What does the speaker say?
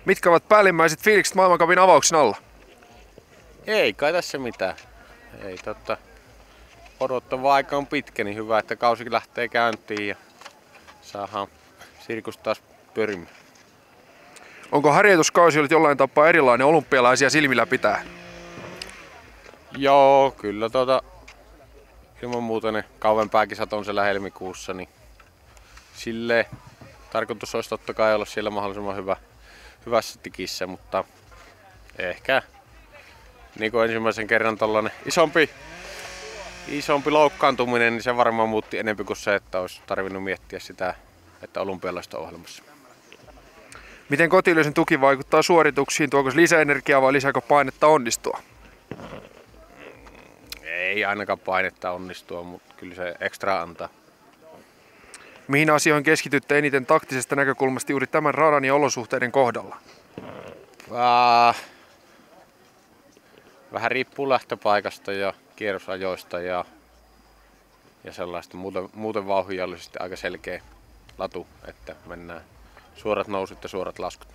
Mitkä ovat päällimmäiset fiilikset maailmancupin avauksen alla? Ei kai tässä mitään. Ei odottava aika on pitkä, niin hyvä, että kausikin lähtee käyntiin ja saadaan sirkus taas pyörimään. Onko harjoituskausi ollut jollain tapaa erilainen olympialaisia silmillä pitää? Joo, kyllä ilman muuta ne kauempaa kisat on siellä helmikuussa, niin silleen tarkoitus olisi totta kai olla siellä mahdollisimman hyvässä tikissä, mutta ehkä niin kuin ensimmäisen kerran tollanen isompi loukkaantuminen, niin se varmaan muutti enemmän kuin se, että olisi tarvinnut miettiä sitä, että olympialaista ohjelmassa. Miten kotiyleisön tuki vaikuttaa suorituksiin? Tuoko se lisäenergiaa vai lisääkö painetta onnistua? Ei ainakaan painetta onnistua, mutta kyllä se ekstra antaa. Mihin asioihin keskitytte eniten taktisesta näkökulmasta juuri tämän radan ja olosuhteiden kohdalla? Vähän riippuu lähtöpaikasta ja kierrosajoista ja sellaista. Muuten vauhdillisesti aika selkeä latu, että mennään suorat nousut ja suorat laskut.